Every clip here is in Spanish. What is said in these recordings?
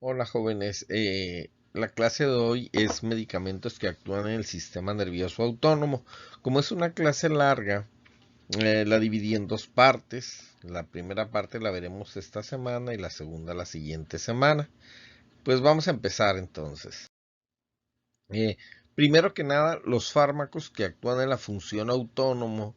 Hola jóvenes, la clase de hoy es medicamentos que actúan en el sistema nervioso autónomo. Como es una clase larga, la dividí en dos partes. La primera parte la veremos esta semana y la segunda la siguiente semana. Pues vamos a empezar entonces. Eh, Primero que nada, los fármacos que actúan en la función autónomo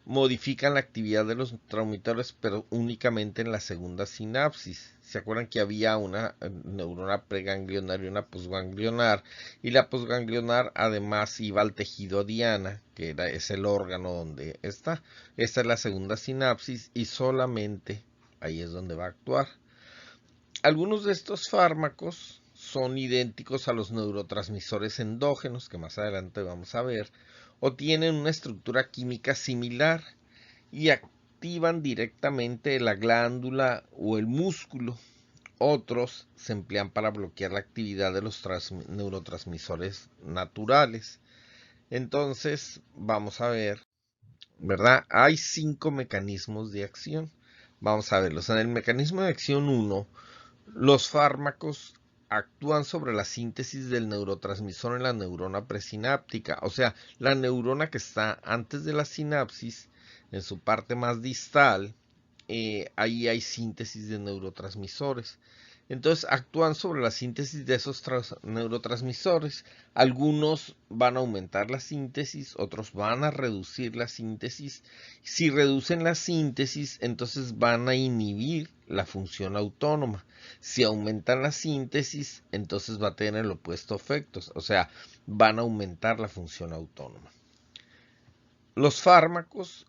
modifican la actividad de los neurotransmisores, pero únicamente en la segunda sinapsis. ¿Se acuerdan que había una neurona preganglionar y una posganglionar? Y la posganglionar además iba al tejido diana, es el órgano donde está. Esta es la segunda sinapsis y solamente ahí es donde va a actuar. Algunos de estos fármacos son idénticos a los neurotransmisores endógenos, que más adelante vamos a ver, o tienen una estructura química similar y activan directamente la glándula o el músculo. Otros se emplean para bloquear la actividad de los neurotransmisores naturales. Entonces, vamos a ver, ¿verdad? Hay 5 mecanismos de acción. Vamos a verlos. En el mecanismo de acción 1, los fármacos actúan sobre la síntesis del neurotransmisor en la neurona presináptica, o sea, la neurona que está antes de la sinapsis, en su parte más distal, ahí hay síntesis de neurotransmisores. Entonces actúan sobre la síntesis de esos neurotransmisores. Algunos van a aumentar la síntesis, otros van a reducir la síntesis. Si reducen la síntesis, entonces van a inhibir la función autónoma. Si aumentan la síntesis, entonces va a tener el opuesto efecto, o sea, van a aumentar la función autónoma. Los fármacos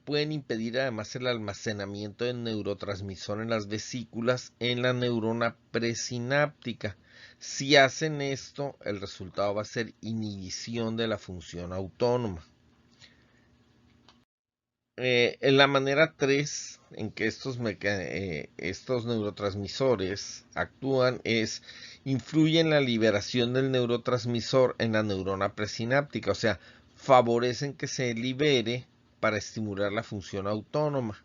pueden impedir además el almacenamiento de neurotransmisor en las vesículas en la neurona presináptica. Si hacen esto, el resultado va a ser inhibición de la función autónoma. En la manera 3 en que estos neurotransmisores actúan es influyen en la liberación del neurotransmisor en la neurona presináptica, o sea, favorecen que se libere para estimular la función autónoma.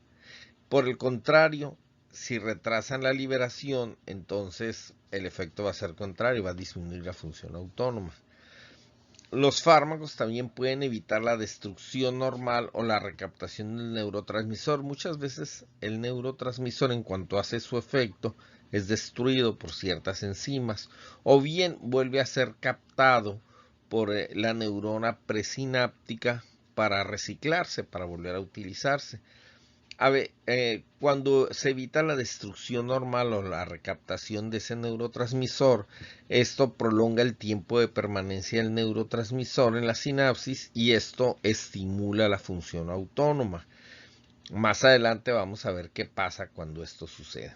Por el contrario, si retrasan la liberación, entonces el efecto va a ser contrario, va a disminuir la función autónoma. Los fármacos también pueden evitar la destrucción normal o la recaptación del neurotransmisor. Muchas veces el neurotransmisor, en cuanto hace su efecto, es destruido por ciertas enzimas o bien vuelve a ser captado por la neurona presináptica para reciclarse, para volver a utilizarse. A ver, cuando se evita la destrucción normal o la recaptación de ese neurotransmisor, esto prolonga el tiempo de permanencia del neurotransmisor en la sinapsis y esto estimula la función autónoma. Más adelante vamos a ver qué pasa cuando esto sucede.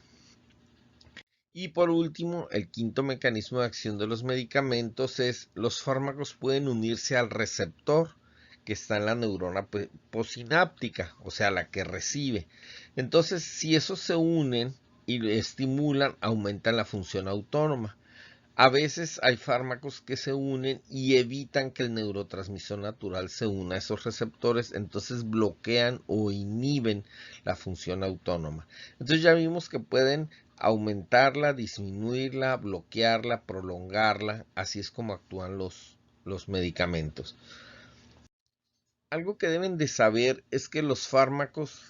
Y por último, el quinto mecanismo de acción de los medicamentos es los fármacos pueden unirse al receptor que está en la neurona posináptica, o sea, la que recibe. Entonces, si esos se unen y estimulan, aumentan la función autónoma. A veces hay fármacos que se unen y evitan que el neurotransmisor natural se una a esos receptores, entonces bloquean o inhiben la función autónoma. Entonces ya vimos que pueden aumentarla, disminuirla, bloquearla, prolongarla, así es como actúan los medicamentos. Algo que deben de saber es que los fármacos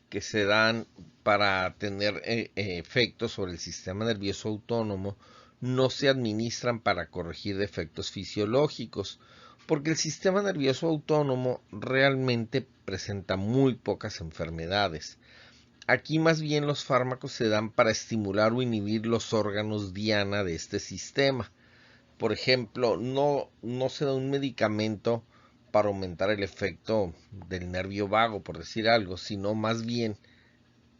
que se dan para tener efectos sobre el sistema nervioso autónomo no se administran para corregir defectos fisiológicos, porque el sistema nervioso autónomo realmente presenta muy pocas enfermedades. Aquí más bien los fármacos se dan para estimular o inhibir los órganos diana de este sistema. Por ejemplo, no se da un medicamento para aumentar el efecto del nervio vago, por decir algo, sino más bien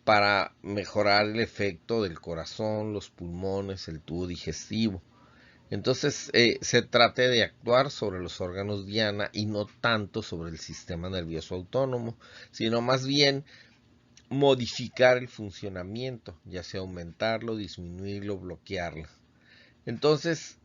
para mejorar el efecto del corazón, los pulmones, el tubo digestivo. Entonces, se trata de actuar sobre los órganos diana y no tanto sobre el sistema nervioso autónomo, sino más bien modificar el funcionamiento, ya sea aumentarlo, disminuirlo, bloquearlo. Entonces,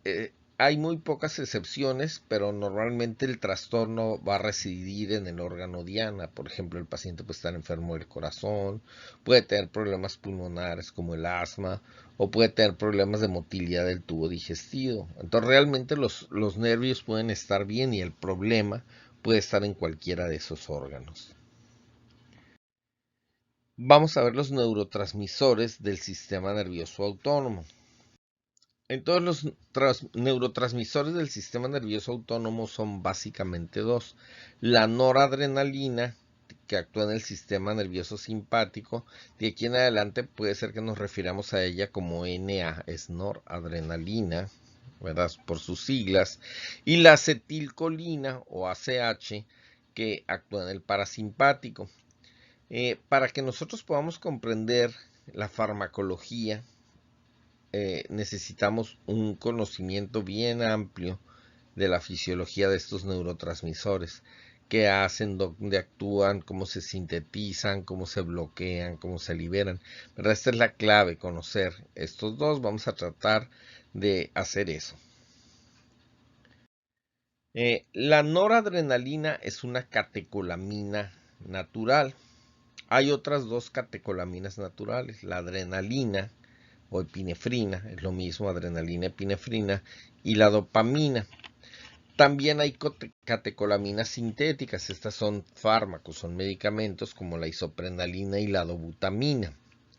hay muy pocas excepciones, pero normalmente el trastorno va a residir en el órgano diana. Por ejemplo, el paciente puede estar enfermo del corazón, puede tener problemas pulmonares como el asma o puede tener problemas de motilidad del tubo digestivo. Entonces realmente los nervios pueden estar bien y el problema puede estar en cualquiera de esos órganos. Vamos a ver los neurotransmisores del sistema nervioso autónomo. Entonces los neurotransmisores del sistema nervioso autónomo son básicamente dos. La noradrenalina, que actúa en el sistema nervioso simpático. De aquí en adelante puede ser que nos refiramos a ella como NA, es noradrenalina, ¿verdad? Por sus siglas. Y la acetilcolina o ACH, que actúa en el parasimpático. Para que nosotros podamos comprender la farmacología, necesitamos un conocimiento bien amplio de la fisiología de estos neurotransmisores, qué hacen, dónde actúan, cómo se sintetizan, cómo se bloquean, cómo se liberan. ¿Verdad? Esta es la clave, conocer estos dos. Vamos a tratar de hacer eso. La noradrenalina es una catecolamina natural. Hay otras dos catecolaminas naturales, la adrenalina o epinefrina, es lo mismo, adrenalina, epinefrina, y la dopamina. También hay catecolaminas sintéticas, estas son fármacos, son medicamentos como la isoprenalina y la dobutamina.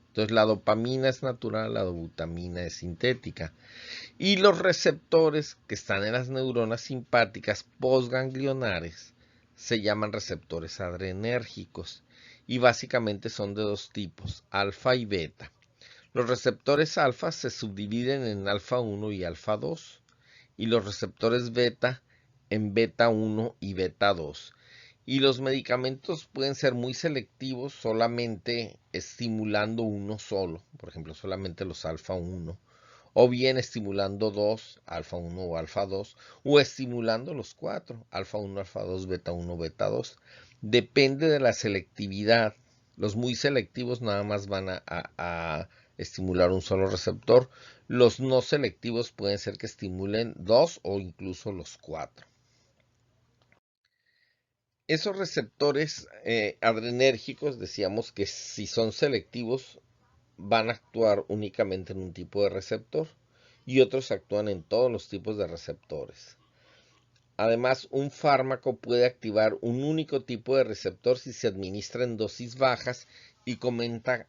Entonces la dopamina es natural, la dobutamina es sintética. Y los receptores que están en las neuronas simpáticas postganglionares se llaman receptores adrenérgicos y básicamente son de dos tipos, alfa y beta. Los receptores alfa se subdividen en alfa 1 y alfa 2 y los receptores beta en beta 1 y beta 2. Y los medicamentos pueden ser muy selectivos solamente estimulando uno solo, por ejemplo solamente los alfa 1, o bien estimulando dos, alfa 1 o alfa 2, o estimulando los cuatro, alfa 1, alfa 2, beta 1, beta 2. Depende de la selectividad. Los muy selectivos nada más van a estimular un solo receptor. Los no selectivos pueden ser que estimulen dos o incluso los cuatro. Esos receptores adrenérgicos, decíamos que si son selectivos, van a actuar únicamente en un tipo de receptor y otros actúan en todos los tipos de receptores. Además, un fármaco puede activar un único tipo de receptor si se administra en dosis bajas y comienza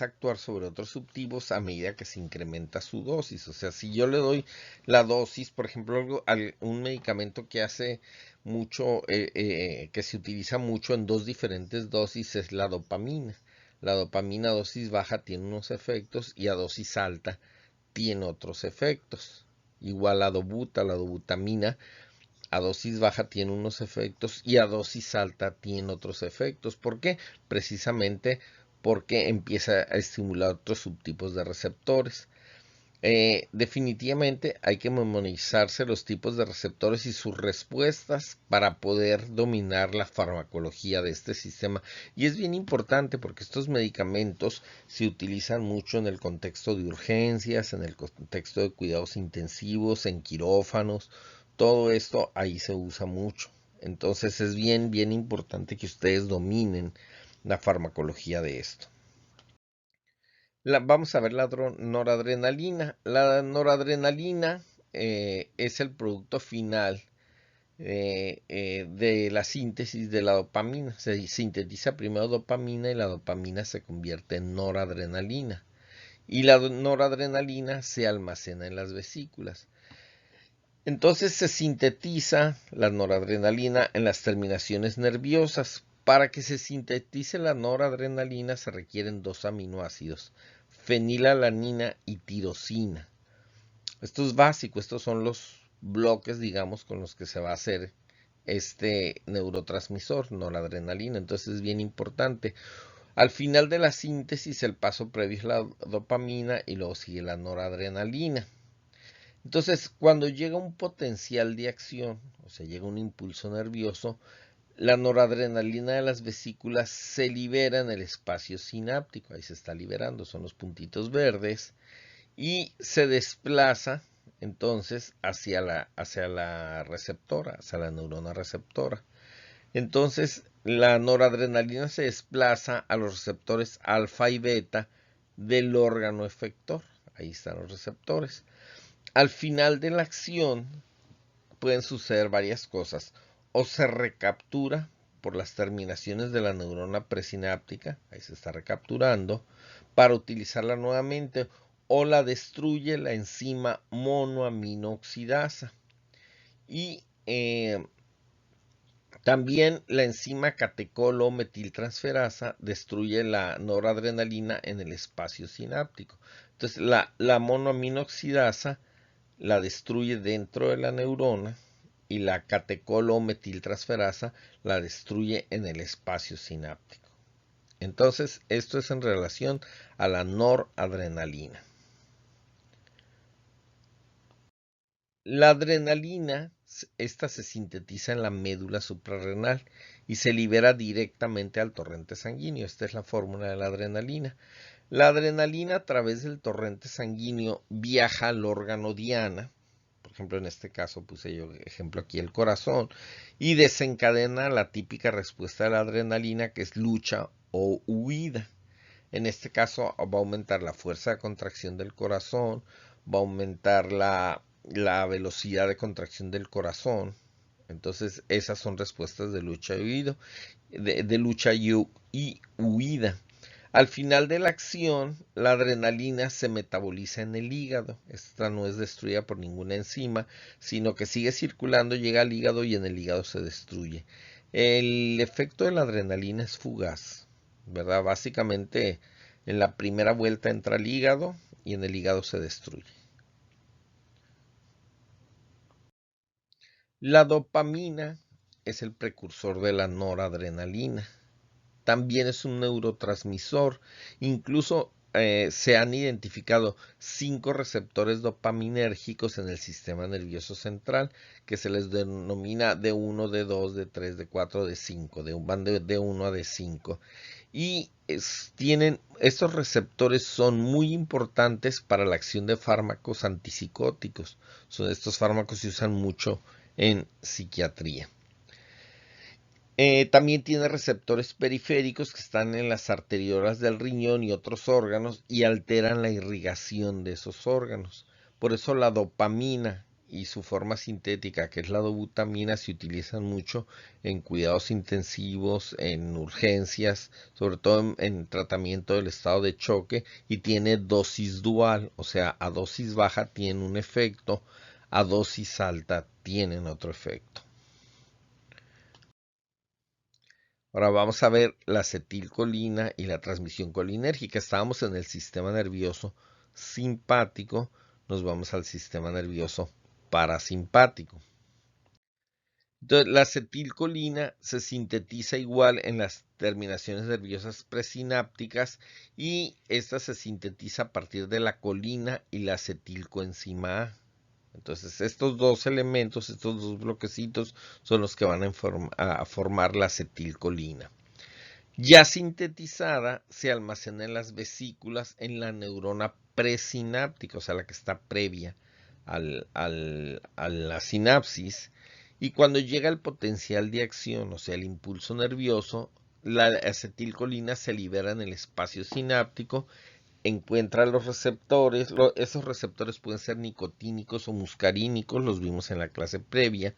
a actuar sobre otros subtipos a medida que se incrementa su dosis. O sea, si yo le doy la dosis, por ejemplo, un medicamento que hace mucho, que se utiliza mucho en dos diferentes dosis es la dopamina. La dopamina a dosis baja tiene unos efectos y a dosis alta tiene otros efectos. Igual la dobutamina a dosis baja tiene unos efectos y a dosis alta tiene otros efectos. ¿Por qué? Precisamente porque empieza a estimular otros subtipos de receptores. Definitivamente hay que memorizarse los tipos de receptores y sus respuestas para poder dominar la farmacología de este sistema. Y es bien importante porque estos medicamentos se utilizan mucho en el contexto de urgencias, en el contexto de cuidados intensivos, en quirófanos. Todo esto ahí se usa mucho. Entonces es bien importante que ustedes dominen la farmacología de esto. Vamos a ver la noradrenalina. La noradrenalina es el producto final de la síntesis de la dopamina. Se sintetiza primero dopamina y la dopamina se convierte en noradrenalina. Y la noradrenalina se almacena en las vesículas. Entonces se sintetiza la noradrenalina en las terminaciones nerviosas. Para que se sintetice la noradrenalina se requieren dos aminoácidos, fenilalanina y tirosina. Esto es básico, estos son los bloques, digamos, con los que se va a hacer este neurotransmisor, noradrenalina. Entonces es bien importante. Al final de la síntesis, el paso previo es la dopamina y luego sigue la noradrenalina. Entonces, cuando llega un potencial de acción, o sea, llega un impulso nervioso, la noradrenalina de las vesículas se libera en el espacio sináptico, ahí se está liberando, son los puntitos verdes, y se desplaza entonces hacia la receptora, hacia la neurona receptora. Entonces, la noradrenalina se desplaza a los receptores alfa y beta del órgano efector. Ahí están los receptores. Al final de la acción pueden suceder varias cosas. O se recaptura por las terminaciones de la neurona presináptica, ahí se está recapturando, para utilizarla nuevamente, o la destruye la enzima monoaminooxidasa. Y también la enzima catecol-O-metiltransferasa destruye la noradrenalina en el espacio sináptico. Entonces la monoaminooxidasa la destruye dentro de la neurona y la catecol-O-metiltransferasa la destruye en el espacio sináptico. Entonces, esto es en relación a la noradrenalina. La adrenalina, esta se sintetiza en la médula suprarrenal y se libera directamente al torrente sanguíneo. Esta es la fórmula de la adrenalina. La adrenalina a través del torrente sanguíneo viaja al órgano diana, por ejemplo en este caso puse yo ejemplo aquí el corazón, y desencadena la típica respuesta de la adrenalina, que es lucha o huida. En este caso va a aumentar la fuerza de contracción del corazón, va a aumentar la velocidad de contracción del corazón. Entonces esas son respuestas de lucha y huida, de lucha y huida. Al final de la acción, la adrenalina se metaboliza en el hígado. Esta no es destruida por ninguna enzima, sino que sigue circulando, llega al hígado y en el hígado se destruye. El efecto de la adrenalina es fugaz, ¿verdad? Básicamente en la primera vuelta entra al hígado y en el hígado se destruye. La dopamina es el precursor de la noradrenalina. También es un neurotransmisor. Incluso se han identificado 5 receptores dopaminérgicos en el sistema nervioso central, que se les denomina D1, D2, D3, D4, D5, van de D1 a D5. Y estos receptores son muy importantes para la acción de fármacos antipsicóticos. Estos fármacos se usan mucho en psiquiatría. También tiene receptores periféricos que están en las arteriolas del riñón y otros órganos y alteran la irrigación de esos órganos. Por eso la dopamina y su forma sintética, que es la dobutamina, se utilizan mucho en cuidados intensivos, en urgencias, sobre todo en tratamiento del estado de choque, y tiene dosis dual, o sea, a dosis baja tiene un efecto, a dosis alta tienen otro efecto. Ahora vamos a ver la acetilcolina y la transmisión colinérgica. Estábamos en el sistema nervioso simpático, nos vamos al sistema nervioso parasimpático. Entonces, la acetilcolina se sintetiza igual en las terminaciones nerviosas presinápticas y esta se sintetiza a partir de la colina y la acetilcoenzima A. Entonces, estos dos elementos, estos dos bloquecitos, son los que van a formar la acetilcolina. Ya sintetizada, se almacena en las vesículas en la neurona presináptica, o sea, la que está previa a la sinapsis. Y cuando llega el potencial de acción, o sea, el impulso nervioso, la acetilcolina se libera en el espacio sináptico, encuentra los receptores. Esos receptores pueden ser nicotínicos o muscarínicos, los vimos en la clase previa.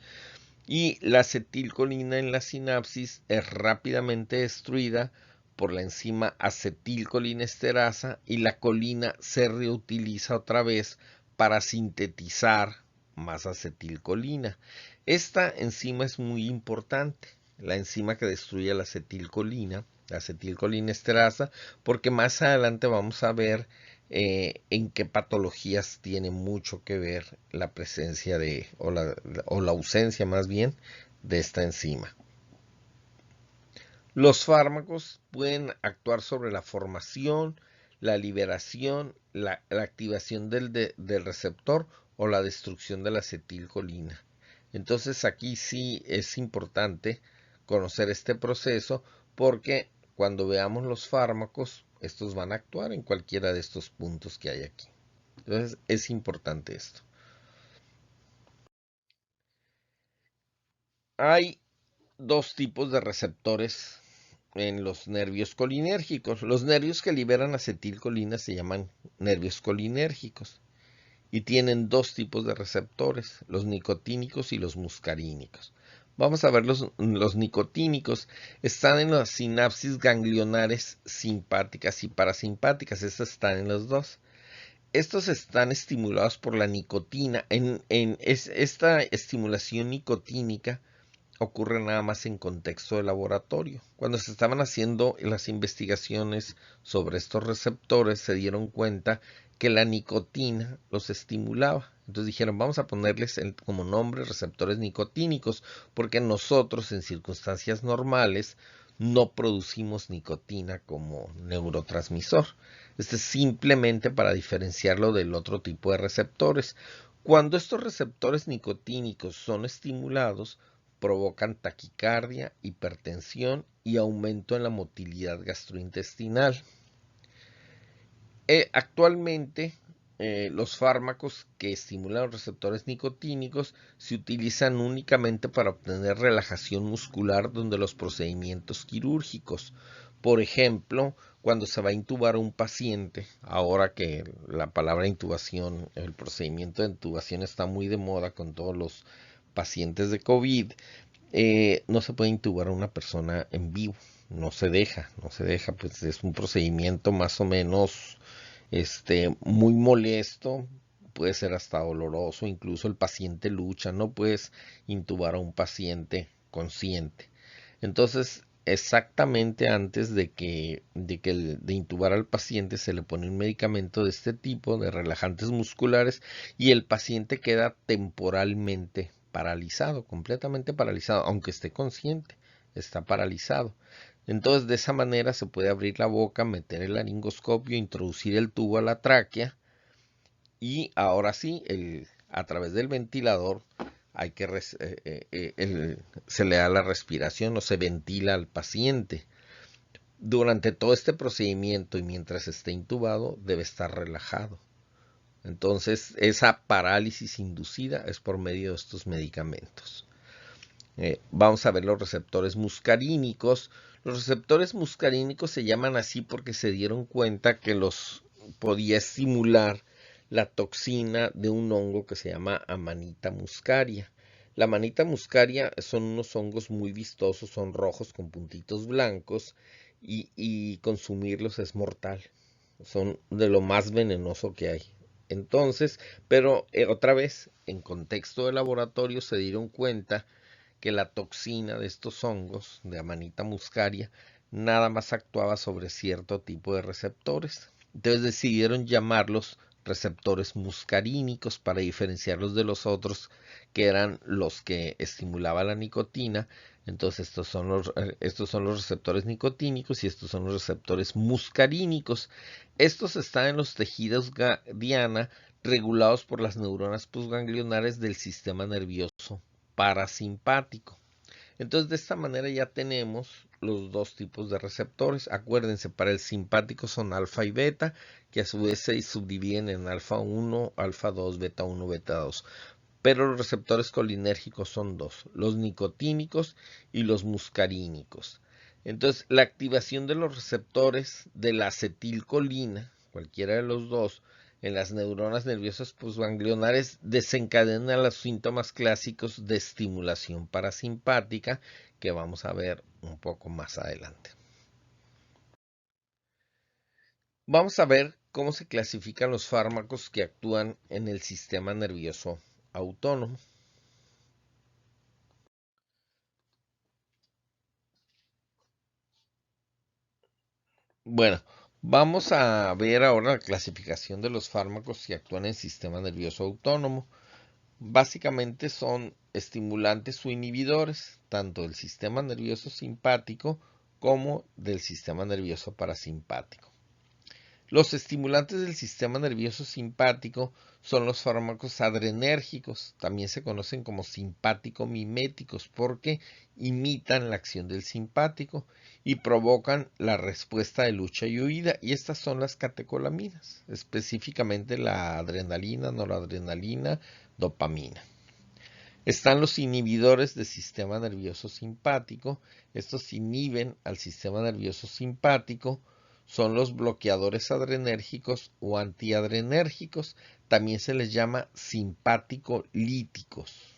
Y la acetilcolina en la sinapsis es rápidamente destruida por la enzima acetilcolinesterasa y la colina se reutiliza otra vez para sintetizar más acetilcolina. Esta enzima es muy importante, la enzima que destruye la acetilcolinesterasa, porque más adelante vamos a ver en qué patologías tiene mucho que ver la presencia o la ausencia más bien de esta enzima. Los fármacos pueden actuar sobre la formación, la liberación, la activación del receptor o la destrucción de la acetilcolina. Entonces aquí sí es importante conocer este proceso, porque cuando veamos los fármacos, estos van a actuar en cualquiera de estos puntos que hay aquí. Entonces es importante esto. Hay dos tipos de receptores en los nervios colinérgicos. Los nervios que liberan acetilcolina se llaman nervios colinérgicos y tienen dos tipos de receptores, los nicotínicos y los muscarínicos. Vamos a ver los nicotínicos. Están en las sinapsis ganglionares simpáticas y parasimpáticas. Estas están en los dos. Estos están estimulados por la nicotina. Esta estimulación nicotínica ocurre nada más en contexto de laboratorio. Cuando se estaban haciendo las investigaciones sobre estos receptores, se dieron cuenta que la nicotina los estimulaba. Entonces dijeron, vamos a ponerles como nombre receptores nicotínicos, porque nosotros en circunstancias normales no producimos nicotina como neurotransmisor. Este es simplemente para diferenciarlo del otro tipo de receptores. Cuando estos receptores nicotínicos son estimulados, provocan taquicardia, hipertensión y aumento en la motilidad gastrointestinal. Actualmente, los fármacos que estimulan los receptores nicotínicos se utilizan únicamente para obtener relajación muscular durante los procedimientos quirúrgicos. Por ejemplo, cuando se va a intubar a un paciente, ahora que la palabra intubación, el procedimiento de intubación está muy de moda con todos los pacientes de COVID, no se puede intubar a una persona en vivo, no se deja, pues es un procedimiento más o menos muy molesto, puede ser hasta doloroso, incluso el paciente lucha, no puedes intubar a un paciente consciente. Entonces, exactamente antes de intubar al paciente se le pone un medicamento de este tipo, de relajantes musculares, y el paciente queda temporalmente paralizado, completamente paralizado, aunque esté consciente, está paralizado. Entonces, de esa manera se puede abrir la boca, meter el laringoscopio, introducir el tubo a la tráquea y ahora sí, a través del ventilador hay que se le da la respiración o se ventila al paciente. Durante todo este procedimiento y mientras esté intubado debe estar relajado. Entonces, esa parálisis inducida es por medio de estos medicamentos. Vamos a ver los receptores muscarínicos. Los receptores muscarínicos se llaman así porque se dieron cuenta que los podía estimular la toxina de un hongo que se llama Amanita muscaria. La Amanita muscaria son unos hongos muy vistosos, son rojos con puntitos blancos y consumirlos es mortal. Son de lo más venenoso que hay. Entonces, pero otra vez, en contexto de laboratorio se dieron cuenta que la toxina de estos hongos, de Amanita muscaria, nada más actuaba sobre cierto tipo de receptores. Entonces decidieron llamarlos receptores muscarínicos para diferenciarlos de los otros que eran los que estimulaba la nicotina. Entonces estos son los receptores nicotínicos y estos son los receptores muscarínicos. Estos están en los tejidos diana regulados por las neuronas postganglionares del sistema nervioso parasimpático. Entonces, de esta manera ya tenemos los dos tipos de receptores. Acuérdense, para el simpático son alfa y beta, que a su vez se subdividen en alfa 1, alfa 2, beta 1, beta 2. Pero los receptores colinérgicos son dos, los nicotínicos y los muscarínicos. Entonces, la activación de los receptores de la acetilcolina, cualquiera de los dos, en las neuronas nerviosas postganglionares desencadena los síntomas clásicos de estimulación parasimpática que vamos a ver un poco más adelante. Vamos a ver cómo se clasifican los fármacos que actúan en el sistema nervioso autónomo. Bueno, vamos a ver ahora la clasificación de los fármacos que actúan en el sistema nervioso autónomo. Básicamente son estimulantes o inhibidores, tanto del sistema nervioso simpático como del sistema nervioso parasimpático. Los estimulantes del sistema nervioso simpático son los fármacos adrenérgicos, también se conocen como simpático-miméticos porque imitan la acción del simpático y provocan la respuesta de lucha y huida, y estas son las catecolaminas, específicamente la adrenalina, noradrenalina, dopamina. Están los inhibidores del sistema nervioso simpático. Estos inhiben al sistema nervioso simpático. Son los bloqueadores adrenérgicos o antiadrenérgicos. También se les llama simpático-líticos.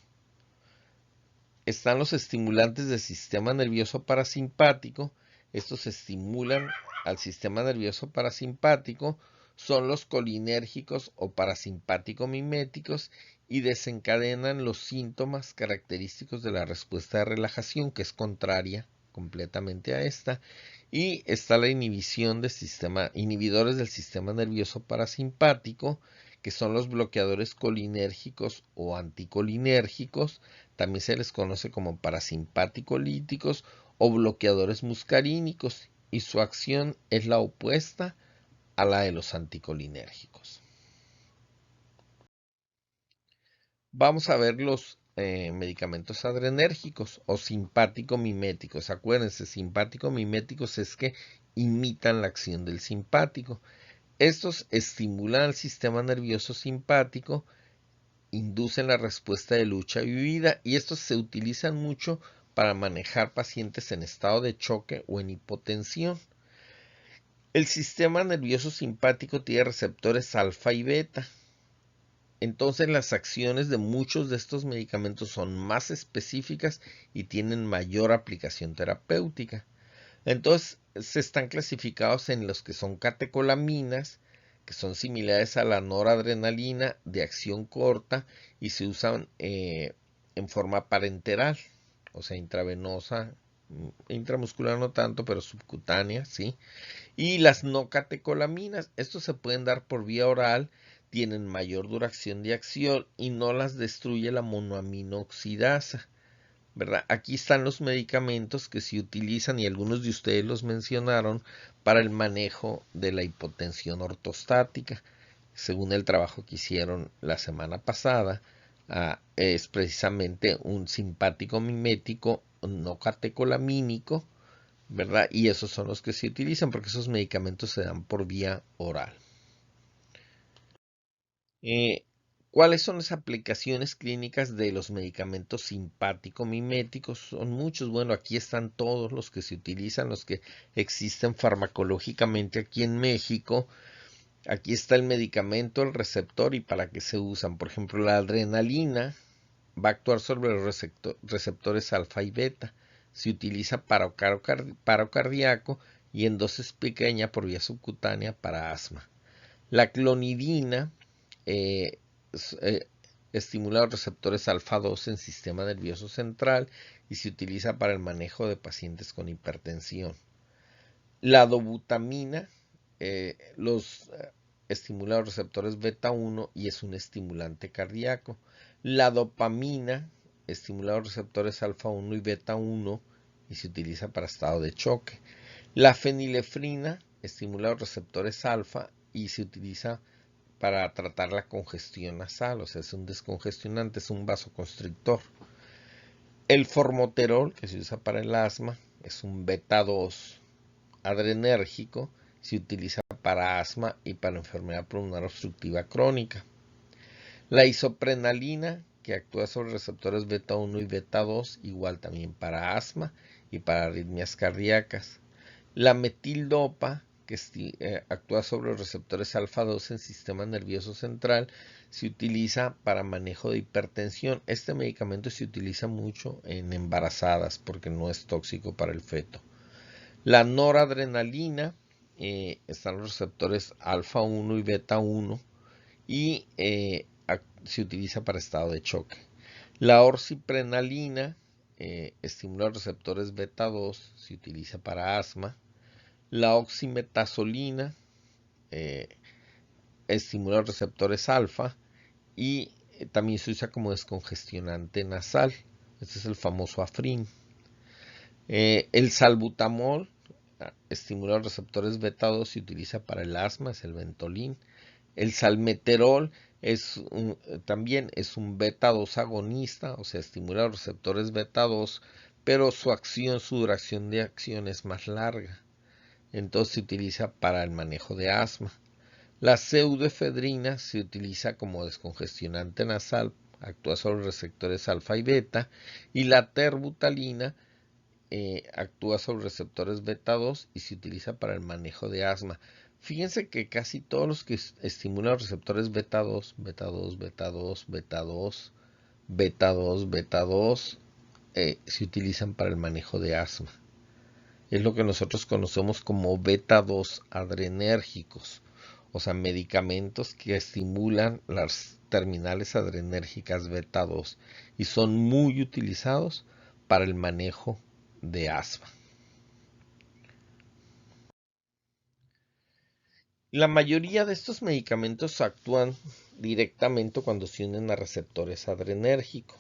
Están los estimulantes del sistema nervioso parasimpático. Estos estimulan al sistema nervioso parasimpático. Son los colinérgicos o parasimpático-miméticos y desencadenan los síntomas característicos de la respuesta de relajación, que es contraria completamente a esta. Y está la inhibición del inhibidores del sistema nervioso parasimpático, que son los bloqueadores colinérgicos o anticolinérgicos. También se les conoce como parasimpático-líticos o bloqueadores muscarínicos, y su acción es la opuesta a la de los anticolinérgicos. Vamos a ver los medicamentos adrenérgicos o simpático-miméticos. Acuérdense, simpático-miméticos es que imitan la acción del simpático. Estos estimulan al sistema nervioso simpático, inducen la respuesta de lucha y huida, y estos se utilizan mucho para manejar pacientes en estado de choque o en hipotensión. El sistema nervioso simpático tiene receptores alfa y beta. Entonces las acciones de muchos de estos medicamentos son más específicas y tienen mayor aplicación terapéutica. Entonces se están clasificados en los que son catecolaminas, que son similares a la noradrenalina de acción corta y se usan en forma parenteral, o sea, intravenosa, intramuscular no tanto, pero subcutánea, ¿sí? Y las no catecolaminas, estos se pueden dar por vía oral, tienen mayor duración de acción y no las destruye la monoaminoxidasa, ¿verdad? Aquí están los medicamentos que se utilizan, y algunos de ustedes los mencionaron, para el manejo de la hipotensión ortostática. Según el trabajo que hicieron la semana pasada, es precisamente un simpático mimético no catecolamínico, ¿verdad? Y esos son los que se utilizan porque esos medicamentos se dan por vía oral. ¿Cuáles son las aplicaciones clínicas de los medicamentos simpático-miméticos? Son muchos. Bueno, aquí están todos los que se utilizan, los que existen farmacológicamente aquí en México. Aquí está el medicamento, el receptor y para qué se usan. Por ejemplo, la adrenalina va a actuar sobre los receptores alfa y beta. Se utiliza para paro cardíaco y en dosis pequeña por vía subcutánea para asma. La clonidina eh, estimula los receptores alfa 2 en sistema nervioso central y se utiliza para el manejo de pacientes con hipertensión. La dobutamina estimula los receptores beta 1 y es un estimulante cardíaco. La dopamina estimula los receptores alfa 1 y beta 1 y se utiliza para estado de choque. La fenilefrina estimula los receptores alfa y se utiliza para tratar la congestión nasal, o sea, es un descongestionante, es un vasoconstrictor. El formoterol, que se usa para el asma, es un beta 2 adrenérgico, se utiliza para asma y para enfermedad pulmonar obstructiva crónica. La isoprenalina, que actúa sobre receptores beta 1 y beta 2, igual también para asma y para arritmias cardíacas. La metildopa, que actúa sobre los receptores alfa 2 en sistema nervioso central, se utiliza para manejo de hipertensión. Este medicamento se utiliza mucho en embarazadas porque no es tóxico para el feto. La noradrenalina, están los receptores alfa 1 y beta 1 y se utiliza para estado de choque. La orsiprenalina estimula los receptores beta 2, se utiliza para asma. La oximetazolina estimula los receptores alfa y también se usa como descongestionante nasal. Este es el famoso Afrin. El salbutamol estimula los receptores beta 2 y se utiliza para el asma, es el Ventolin. El salmeterol también es un beta 2 agonista, o sea, estimula los receptores beta 2, pero su duración de acción es más larga. Entonces se utiliza para el manejo de asma. La pseudoefedrina se utiliza como descongestionante nasal actúa sobre receptores alfa y beta, y la terbutalina actúa sobre receptores beta 2 y se utiliza para el manejo de asma. Fíjense que casi todos los que estimulan receptores beta 2, beta 2, beta 2, beta 2, beta 2, beta 2, se utilizan para el manejo de asma. Es lo que nosotros conocemos como beta 2 adrenérgicos, o sea, medicamentos que estimulan las terminales adrenérgicas beta 2 y son muy utilizados para el manejo de asma. La mayoría de estos medicamentos actúan directamente cuando se unen a receptores adrenérgicos.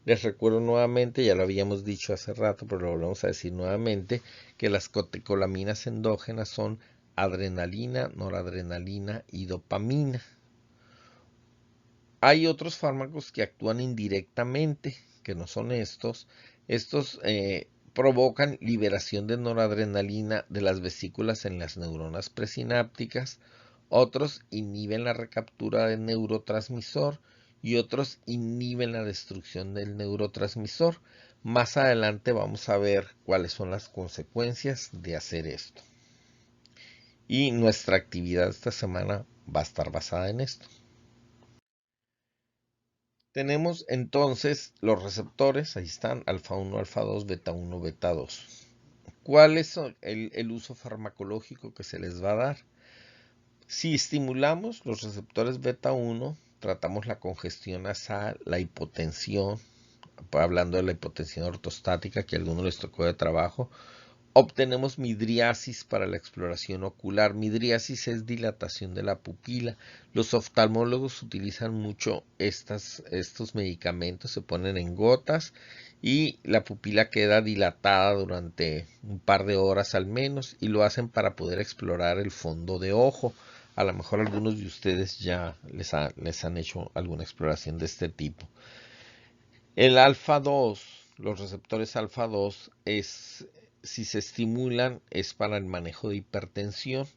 Les recuerdo nuevamente, ya lo habíamos dicho hace rato, pero lo volvemos a decir nuevamente, que las catecolaminas endógenas son adrenalina, noradrenalina y dopamina. Hay otros fármacos que actúan indirectamente, que no son estos. Estos provocan liberación de noradrenalina de las vesículas en las neuronas presinápticas. Otros inhiben la recaptura del neurotransmisor y otros inhiben la destrucción del neurotransmisor. Más adelante vamos a ver cuáles son las consecuencias de hacer esto. Y nuestra actividad esta semana va a estar basada en esto. Tenemos entonces los receptores, ahí están, alfa 1, alfa 2, beta 1, beta 2. ¿Cuál es el uso farmacológico que se les va a dar? Si estimulamos los receptores beta 1, tratamos la congestión nasal, la hipotensión, hablando de la hipotensión ortostática que a algunos les tocó de trabajo. Obtenemos midriasis para la exploración ocular. Midriasis es dilatación de la pupila. Los oftalmólogos utilizan mucho estos medicamentos, se ponen en gotas y la pupila queda dilatada durante un par de horas al menos y lo hacen para poder explorar el fondo de ojo. A lo mejor algunos de ustedes ya les han hecho alguna exploración de este tipo. El alfa 2, los receptores alfa 2 si se estimulan es para el manejo de hipertensión.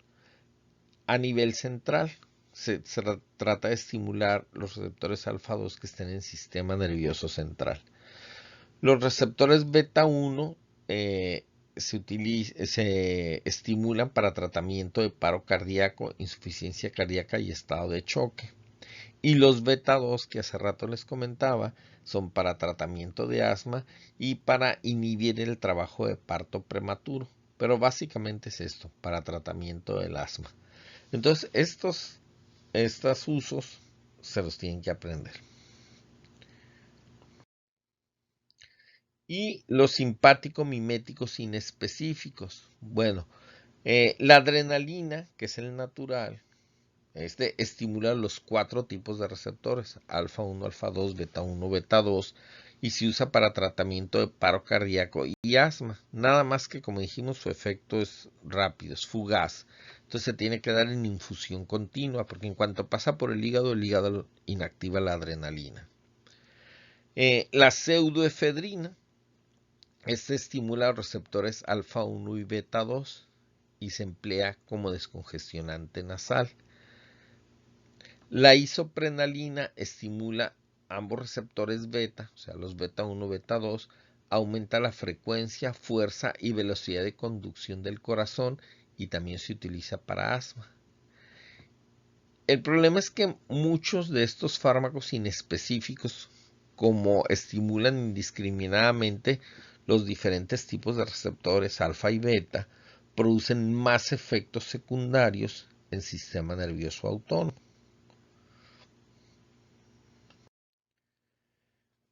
A nivel central se trata de estimular los receptores alfa 2 que estén en el sistema nervioso central. Los receptores beta 1 se estimulan para tratamiento de paro cardíaco, insuficiencia cardíaca y estado de choque. Y los beta 2 que hace rato les comentaba son para tratamiento de asma y para inhibir el trabajo de parto prematuro. Pero básicamente es esto, para tratamiento del asma. Entonces estos usos se los tienen que aprender. Y los simpático-miméticos inespecíficos. Bueno, la adrenalina, que es el natural, estimula los 4 tipos de receptores, alfa 1, alfa 2, beta 1, beta 2, y se usa para tratamiento de paro cardíaco y asma. Nada más que, como dijimos, su efecto es rápido, es fugaz. Entonces se tiene que dar en infusión continua, porque en cuanto pasa por el hígado inactiva la adrenalina. La pseudoefedrina, estimula los receptores alfa 1 y beta 2 y se emplea como descongestionante nasal. La isoprenalina estimula ambos receptores beta, o sea, los beta 1, beta 2, aumenta la frecuencia, fuerza y velocidad de conducción del corazón y también se utiliza para asma. El problema es que muchos de estos fármacos inespecíficos, como estimulan indiscriminadamente los diferentes tipos de receptores alfa y beta, producen más efectos secundarios en sistema nervioso autónomo.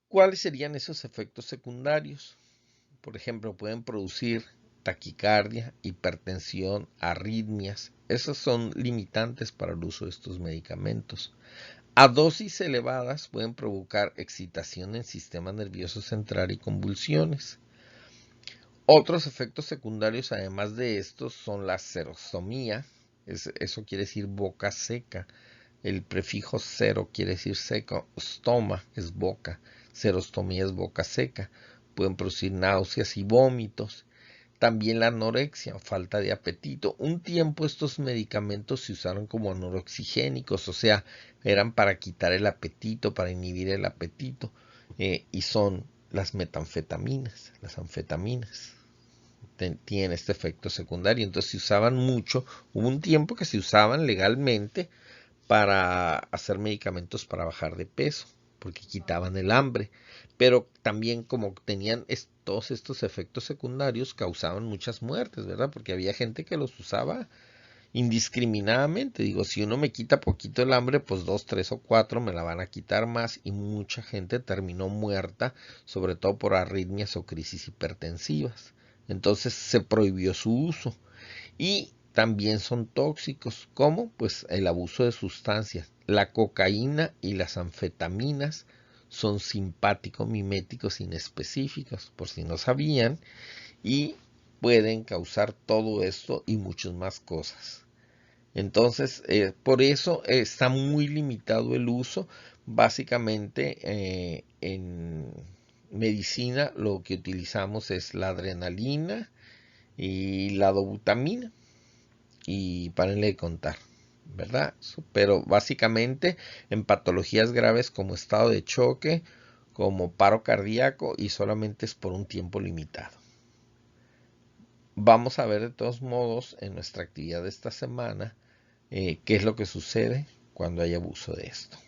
¿Cuáles serían esos efectos secundarios? Por ejemplo, pueden producir taquicardia, hipertensión, arritmias. Esos son limitantes para el uso de estos medicamentos. A dosis elevadas pueden provocar excitación en el sistema nervioso central y convulsiones. Otros efectos secundarios, además de estos, son la xerostomía. Eso quiere decir boca seca. El prefijo cero quiere decir seco. Stoma es boca. Xerostomía es boca seca. Pueden producir náuseas y vómitos. También la anorexia, falta de apetito. Un tiempo estos medicamentos se usaron como anorexigénicos, o sea, eran para quitar el apetito, para inhibir el apetito, y son las metanfetaminas, las anfetaminas. Tienen este efecto secundario, entonces se usaban mucho. Hubo un tiempo que se usaban legalmente para hacer medicamentos para bajar de peso, porque quitaban el hambre, pero también como tenían todos estos efectos secundarios, causaban muchas muertes, ¿verdad? Porque había gente que los usaba indiscriminadamente. Digo, si uno me quita poquito el hambre, pues 2, 3 o 4 me la van a quitar más, y mucha gente terminó muerta, sobre todo por arritmias o crisis hipertensivas. Entonces se prohibió su uso. Y también son tóxicos, como pues el abuso de sustancias. La cocaína y las anfetaminas son simpático-miméticos inespecíficos, por si no sabían, y pueden causar todo esto y muchas más cosas. Entonces, por eso está muy limitado el uso. Básicamente, en medicina lo que utilizamos es la adrenalina y la dobutamina, y párenle de contar, ¿verdad? Pero básicamente en patologías graves como estado de choque, como paro cardíaco, y solamente es por un tiempo limitado. Vamos a ver de todos modos en nuestra actividad de esta semana qué es lo que sucede cuando hay abuso de esto.